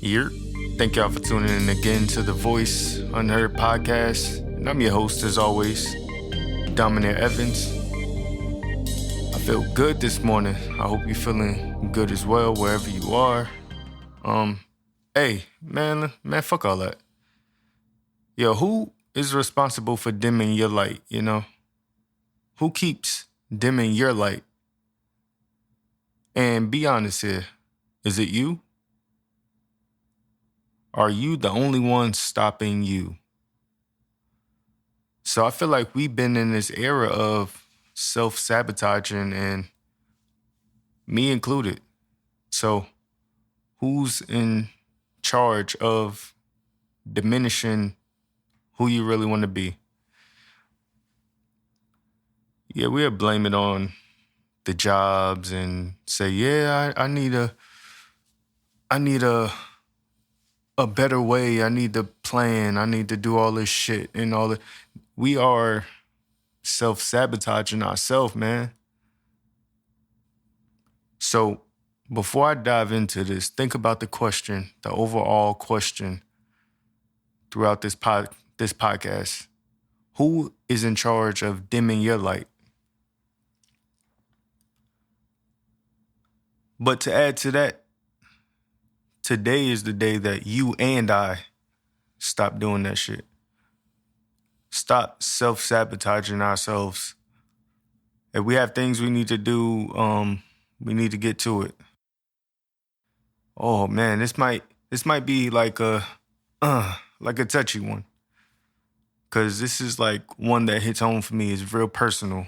Year. Thank y'all for tuning in again to the Voice Unheard Podcast. And I'm your host, as always, Dominic Evans. I feel good this morning. I hope you're feeling good as well, wherever you are. Hey, man, fuck all that. Yo, who is responsible for dimming your light, Who keeps dimming your light? And be honest here, is it you? Are you the only one stopping you? So I feel like we've been in this era of self-sabotaging, and me included. So who's in charge of diminishing who you really want to be? Yeah, we'll blame it on the jobs and say, I need a better way. I need to plan. I need to do all this shit and all that. We are self-sabotaging ourselves, man. So before I dive into this, think about the question, the overall question throughout this podcast. Who is in charge of dimming your light? But to add to that, today is the day that you and I stop doing that shit. Stop self-sabotaging ourselves. If we have things we need to do, we need to get to it. Oh man, this might be like a touchy one. 'Cause this is like one that hits home for me. It's real personal.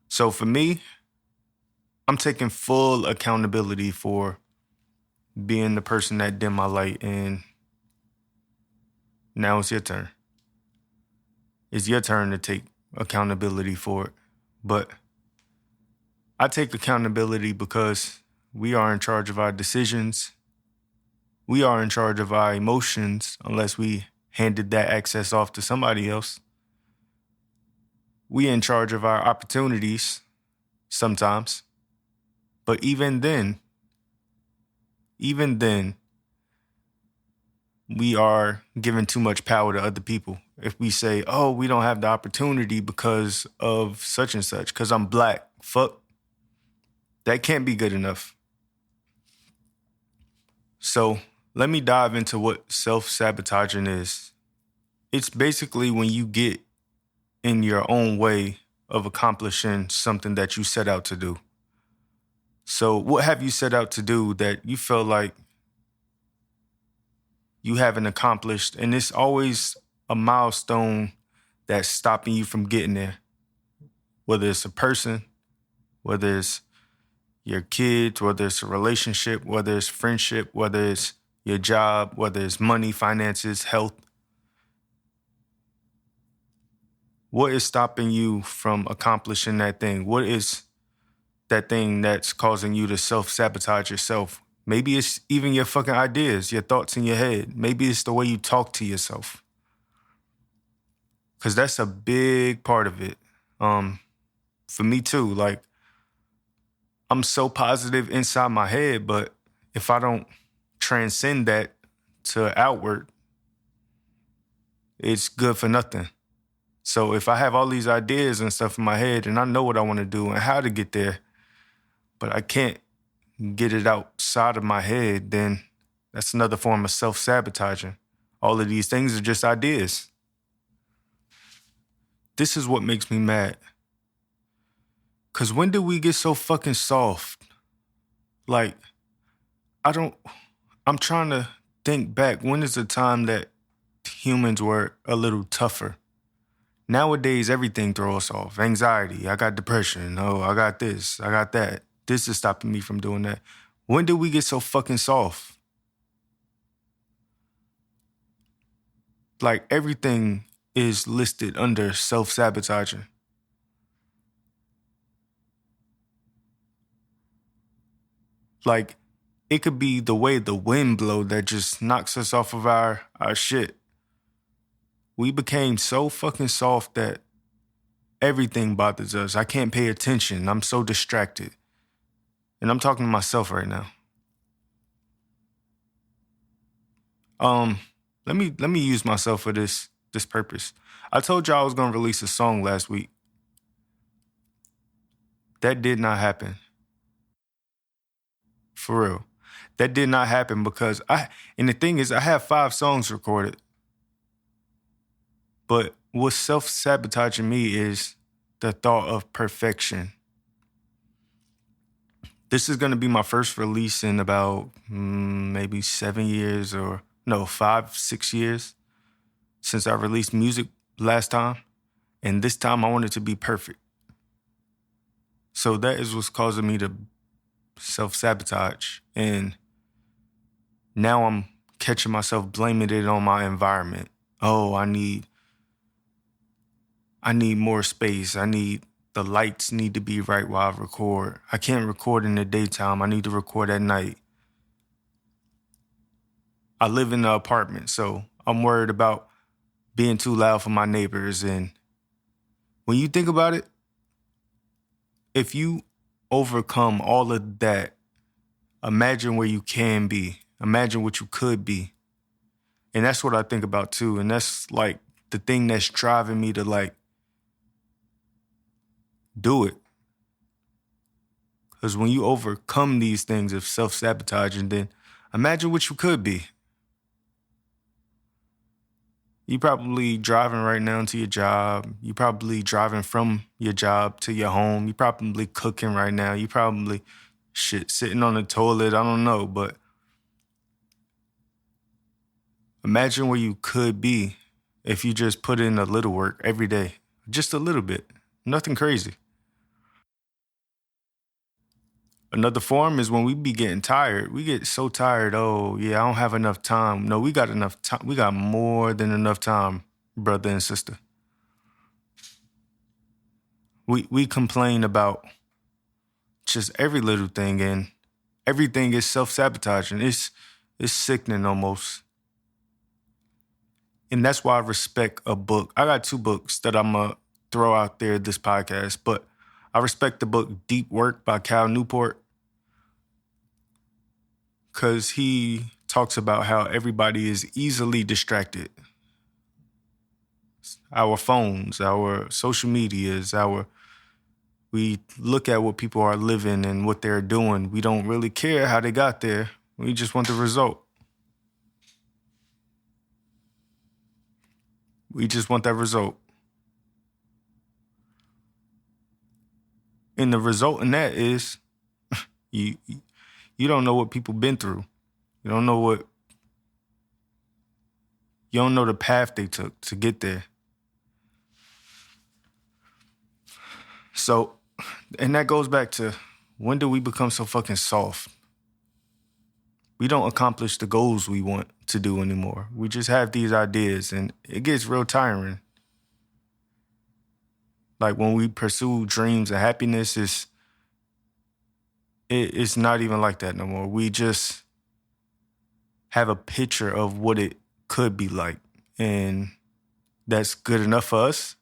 So for me, I'm taking full accountability for being the person that dimmed my light, and now it's your turn. It's your turn to take accountability for it. But I take accountability because we are in charge of our decisions. We are in charge of our emotions unless we handed that access off to somebody else. We in charge of our opportunities sometimes. But even then, we are giving too much power to other people. If we say, oh, we don't have the opportunity because of such and such, because I'm black, fuck, that can't be good enough. So let me dive into what self-sabotaging is. It's basically when you get in your own way of accomplishing something that you set out to do. So what have you set out to do that you feel like you haven't accomplished? And it's always a milestone that's stopping you from getting there. Whether it's a person, whether it's your kids, whether it's a relationship, whether it's friendship, whether it's your job, whether it's money, finances, health. What is stopping you from accomplishing that thing? What is that thing that's causing you to self-sabotage yourself? Maybe it's even your fucking ideas, your thoughts in your head. Maybe it's the way you talk to yourself. Because that's a big part of it. For me too, like, I'm so positive inside my head, but if I don't transcend that to outward, it's good for nothing. So if I have all these ideas and stuff in my head and I know what I want to do and how to get there, but I can't get it outside of my head, then that's another form of self-sabotaging. All of these things are just ideas. This is what makes me mad. Because when did we get so fucking soft? Like, I'm trying to think back. When is the time that humans were a little tougher? Nowadays, everything throws us off. Anxiety, I got depression. Oh, I got this, I got that. This is stopping me from doing that. When did we get so fucking soft? Like, everything is listed under self-sabotaging. Like, it could be the way the wind blow that just knocks us off of our shit. We became so fucking soft that everything bothers us. I can't pay attention. I'm so distracted. And I'm talking to myself right now. Um, let me use myself for this purpose. I told y'all I was gonna release a song last week. That did not happen. For real. That did not happen because and the thing is I have 5 songs recorded. But what's self-sabotaging me is the thought of perfection. This is going to be my first release in about maybe 7 years or no, 5, 6 years since I released music last time. And this time I want it to be perfect. So that is what's causing me to self-sabotage. And now I'm catching myself blaming it on my environment. Oh, I need more space. The lights need to be right while I record. I can't record in the daytime. I need to record at night. I live in an apartment, so I'm worried about being too loud for my neighbors. And when you think about it, if you overcome all of that, imagine where you can be. Imagine what you could be. And that's what I think about too. And that's like the thing that's driving me to like do it. Because when you overcome these things of self-sabotaging, then imagine what you could be. You probably driving right now to your job. You probably driving from your job to your home. You probably cooking right now. You probably sitting on the toilet. I don't know, but imagine where you could be if you just put in a little work every day. Just a little bit. Nothing crazy. Another form is when we be getting tired. We get so tired. Oh, yeah, I don't have enough time. No, we got enough time. We got more than enough time, brother and sister. We complain about just every little thing, and everything is self-sabotaging. It's sickening almost. And that's why I respect a book. I got 2 books that I'm going to throw out there this podcast, but I respect the book Deep Work by Cal Newport because he talks about how everybody is easily distracted. Our phones, our social medias, we look at what people are living and what they're doing. We don't really care how they got there. We just want the result. We just want that result. And the result in that is you don't know what people been through. You don't know the path they took to get there. So, and that goes back to, when do we become so fucking soft? We don't accomplish the goals we want to do anymore. We just have these ideas and it gets real tiring. Like when we pursue dreams and happiness, it's not even like that no more. We just have a picture of what it could be like. And that's good enough for us,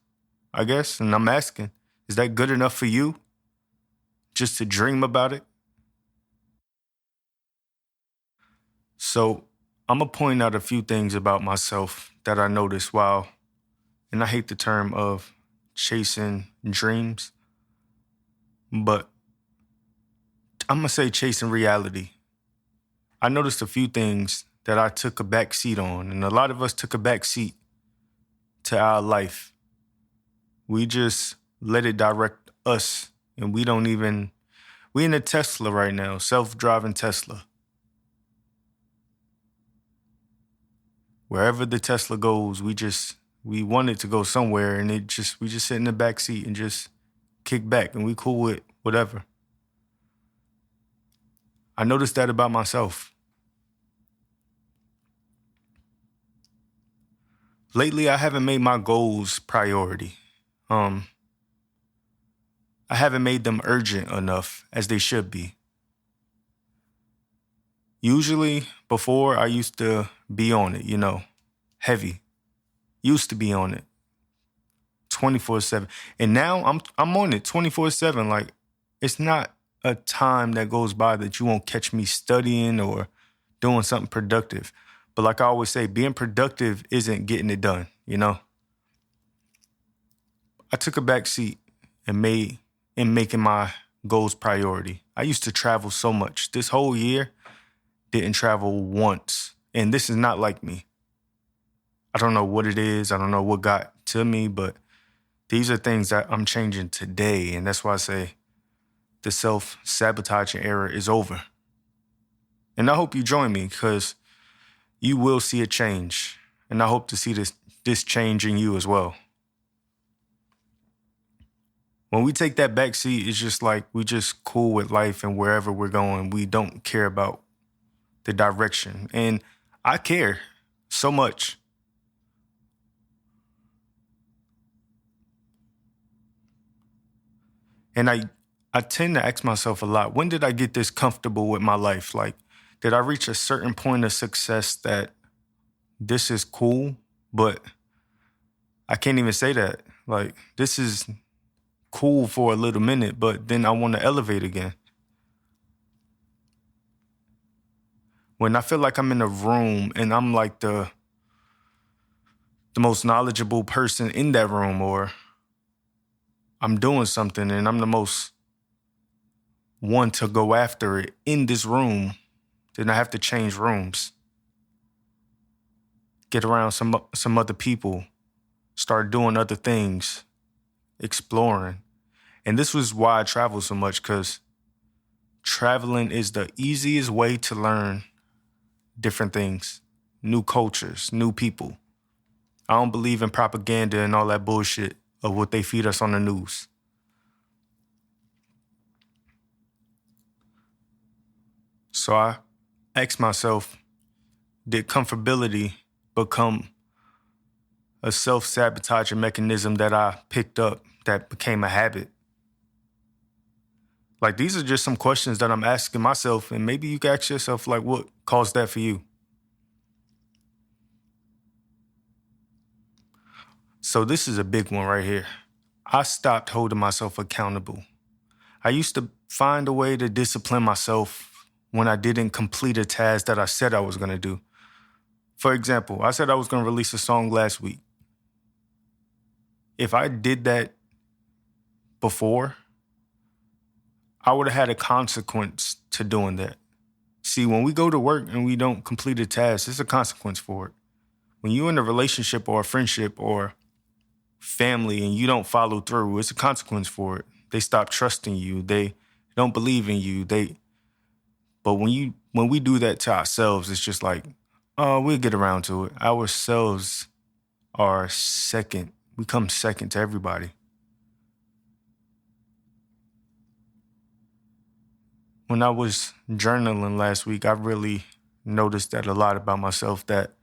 I guess. And I'm asking, is that good enough for you? Just to dream about it? So I'm going to point out a few things about myself that I noticed while, and I hate the term of chasing dreams, but I'm going to say chasing reality. I noticed a few things that I took a back seat on, and a lot of us took a back seat to our life. We just let it direct us, and we in a Tesla right now, self-driving Tesla. Wherever the Tesla goes, we want it to go somewhere, and we just sit in the back seat and just kick back, and we cool with whatever. I noticed that about myself. Lately, I haven't made my goals priority. I haven't made them urgent enough as they should be. Usually, before, I used to be on it, heavy. Used to be on it 24/7. And now I'm on it 24/7. Like, it's not a time that goes by that you won't catch me studying or doing something productive. But like I always say, being productive isn't getting it done, you know? I took a back seat and making my goals priority. I used to travel so much. This whole year, didn't travel once. And this is not like me. I don't know what it is. I don't know what got to me, but these are things that I'm changing today. And that's why I say the self-sabotaging era is over. And I hope you join me because you will see a change. And I hope to see this change in you as well. When we take that back seat, it's just like we just cool with life and wherever we're going. We don't care about the direction. And I care so much. And I tend to ask myself a lot, when did I get this comfortable with my life? Like, did I reach a certain point of success that this is cool, but I can't even say that. Like, this is cool for a little minute, but then I want to elevate again. When I feel like I'm in a room and I'm like the most knowledgeable person in that room, or I'm doing something and I'm the most one to go after it in this room, then I have to change rooms. Get around some other people, start doing other things, exploring. And this was why I travel so much, because traveling is the easiest way to learn different things, new cultures, new people. I don't believe in propaganda and all that bullshit of what they feed us on the news. So I ask myself, did comfortability become a self-sabotaging mechanism that I picked up that became a habit? Like, these are just some questions that I'm asking myself, and maybe you can ask yourself, like, what caused that for you? So this is a big one right here. I stopped holding myself accountable. I used to find a way to discipline myself when I didn't complete a task that I said I was going to do. For example, I said I was going to release a song last week. If I did that before, I would have had a consequence to doing that. See, when we go to work and we don't complete a task, there's a consequence for it. When you're in a relationship or a friendship or family and you don't follow through, it's a consequence for it. They stop trusting you. They don't believe in you. But when we do that to ourselves, it's just like, oh, we'll get around to it. Ourselves are second. We come second to everybody. When I was journaling last week, I really noticed that a lot about myself, that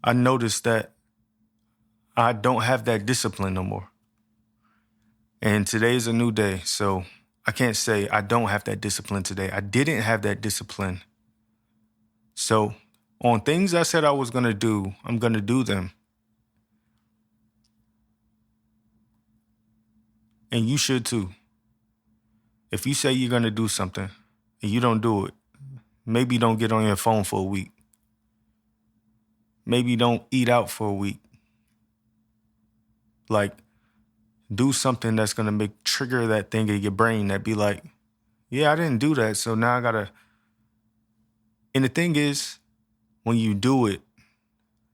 I noticed that I don't have that discipline no more. And today's a new day, so I can't say I don't have that discipline today. I didn't have that discipline. So on things I said I was going to do, I'm going to do them. And you should too. If you say you're going to do something and you don't do it, maybe don't get on your phone for a week. Maybe don't eat out for a week. Like, do something that's going to trigger that thing in your brain that be like, yeah, I didn't do that, so now I got to. And the thing is, when you do it,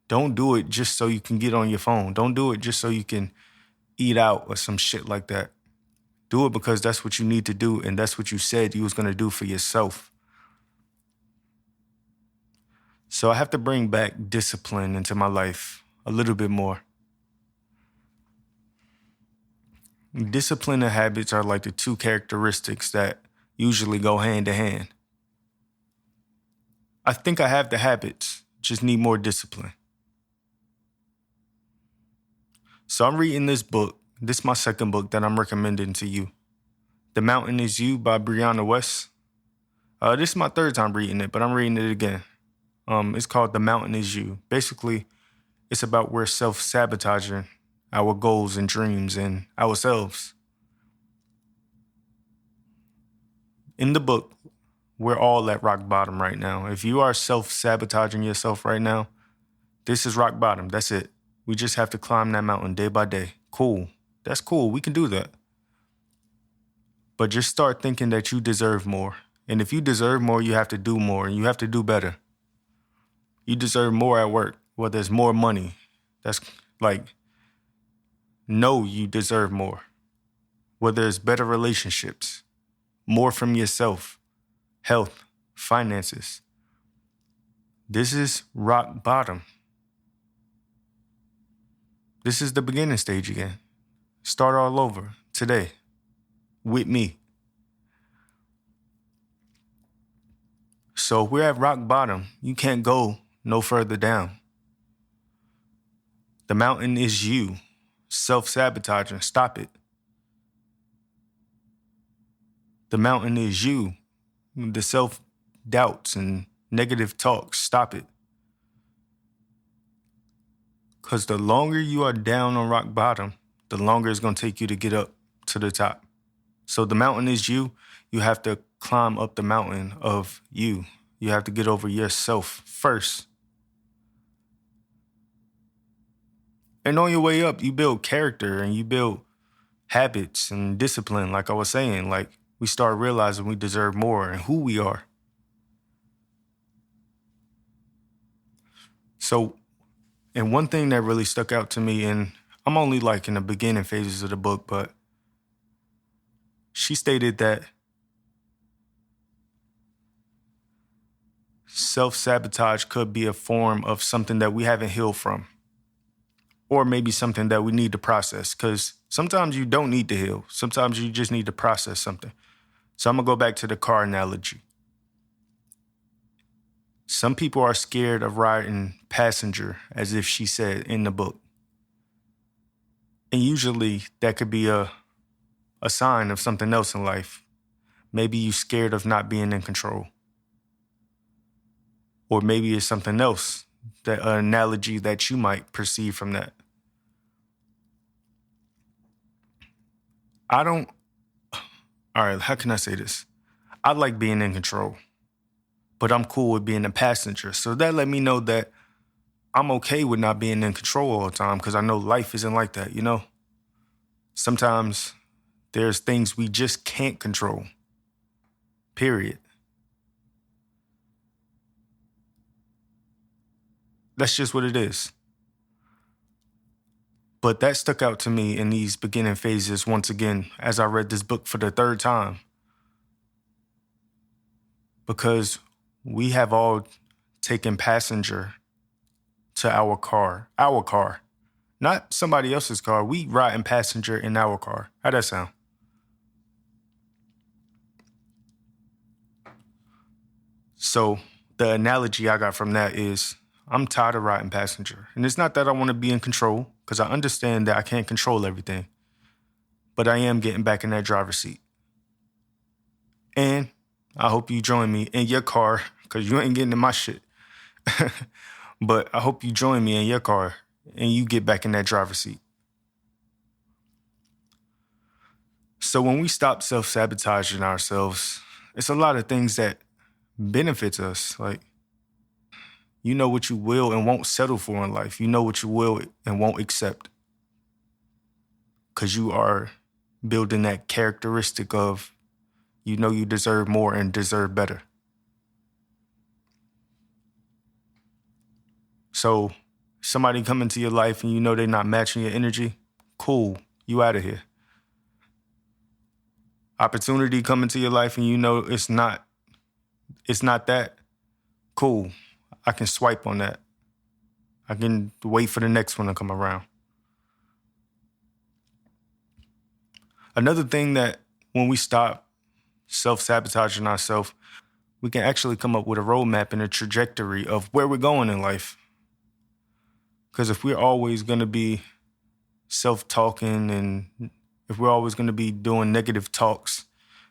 don't do it just so you can get on your phone. Don't do it just so you can eat out or some shit like that. Do it because that's what you need to do, and that's what you said you was going to do for yourself. So I have to bring back discipline into my life a little bit more. Discipline and habits are like the two characteristics that usually go hand to hand. I think I have the habits, just need more discipline. So I'm reading this book. This is my second book that I'm recommending to you. The Mountain Is You by Brianna West. This is my third time reading it, but I'm reading it again. It's called The Mountain Is You. Basically, it's about we're self-sabotaging our goals and dreams and ourselves. In the book, we're all at rock bottom right now. If you are self-sabotaging yourself right now, this is rock bottom. That's it. We just have to climb that mountain day by day. Cool. That's cool. We can do that. But just start thinking that you deserve more. And if you deserve more, you have to do more and you have to do better. You deserve more at work, whether it's more money. That's like, no, you deserve more. Whether it's better relationships, more from yourself, health, finances. This is rock bottom. This is the beginning stage again. Start all over today with me. So if we're at rock bottom, you can't go no further down. The mountain is you. Self-sabotaging. Stop it. The mountain is you. The self-doubts and negative talks. Stop it. Because the longer you are down on rock bottom, the longer it's going to take you to get up to the top. So the mountain is you. You have to climb up the mountain of you. You have to get over yourself first. And on your way up, you build character and you build habits and discipline. Like I was saying, like we start realizing we deserve more and who we are. So, and one thing that really stuck out to me, and I'm only like in the beginning phases of the book, but she stated that self-sabotage could be a form of something that we haven't healed from. Or maybe something that we need to process. Because sometimes you don't need to heal. Sometimes you just need to process something. So I'm going to go back to the car analogy. Some people are scared of riding passenger, as if she said in the book. And usually that could be a sign of something else in life. Maybe you're scared of not being in control. Or maybe it's something else, that an analogy that you might perceive from that. All right, how can I say this? I like being in control, but I'm cool with being a passenger. So that let me know that I'm okay with not being in control all the time because I know life isn't like that, you know? Sometimes there's things we just can't control, period. That's just what it is. But that stuck out to me in these beginning phases once again as I read this book for the third time. Because we have all taken passenger to our car. Not somebody else's car. We riding passenger in our car. How'd that sound? So the analogy I got from that is I'm tired of riding passenger. And it's not that I want to be in control, because I understand that I can't control everything. But I am getting back in that driver's seat. And I hope you join me in your car, because you ain't getting in my shit. But I hope you join me in your car and you get back in that driver's seat. So when we stop self-sabotaging ourselves, it's a lot of things that benefits us. Like, you know what you will and won't settle for in life. You know what you will and won't accept. Because you are building that characteristic of, you know you deserve more and deserve better. So somebody come into your life and you know they're not matching your energy, cool, you out of here. Opportunity come into your life and you know it's not that, cool. I can swipe on that. I can wait for the next one to come around. Another thing that when we stop self-sabotaging ourselves, we can actually come up with a roadmap and a trajectory of where we're going in life. Because if we're always going to be self-talking and if we're always going to be doing negative talks,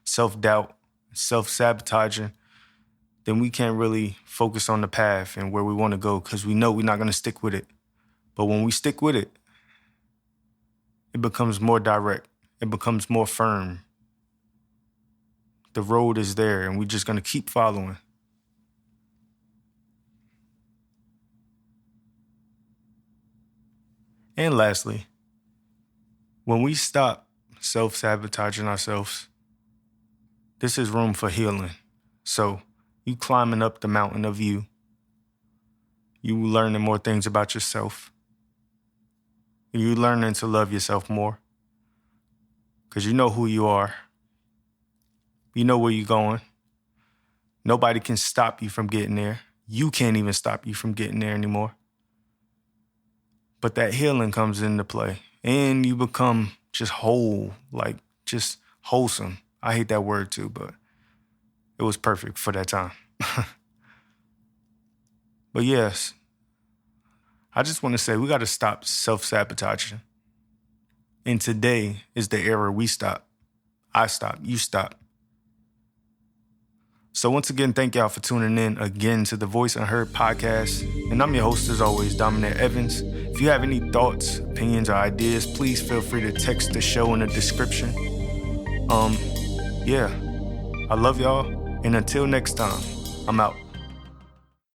self-doubt, self-sabotaging, then we can't really focus on the path and where we want to go because we know we're not going to stick with it. But when we stick with it, it becomes more direct. It becomes more firm. The road is there, and we're just going to keep following. And lastly, when we stop self-sabotaging ourselves, this is room for healing. So you climbing up the mountain of you learning more things about yourself. You learning to love yourself more. Because you know who you are. You know where you're going. Nobody can stop you from getting there. You can't even stop you from getting there anymore. But that healing comes into play. And you become just whole, like just wholesome. I hate that word too, but it was perfect for that time. But yes, I just want to say we got to stop self-sabotaging. And today is the era we stop. I stop, you stop. So once again, thank y'all for tuning in again to the Voice Unheard Podcast. And I'm your host as always, Dominic Evans. If you have any thoughts, opinions, or ideas, please feel free to text the show in the description. I love y'all. And until next time, I'm out.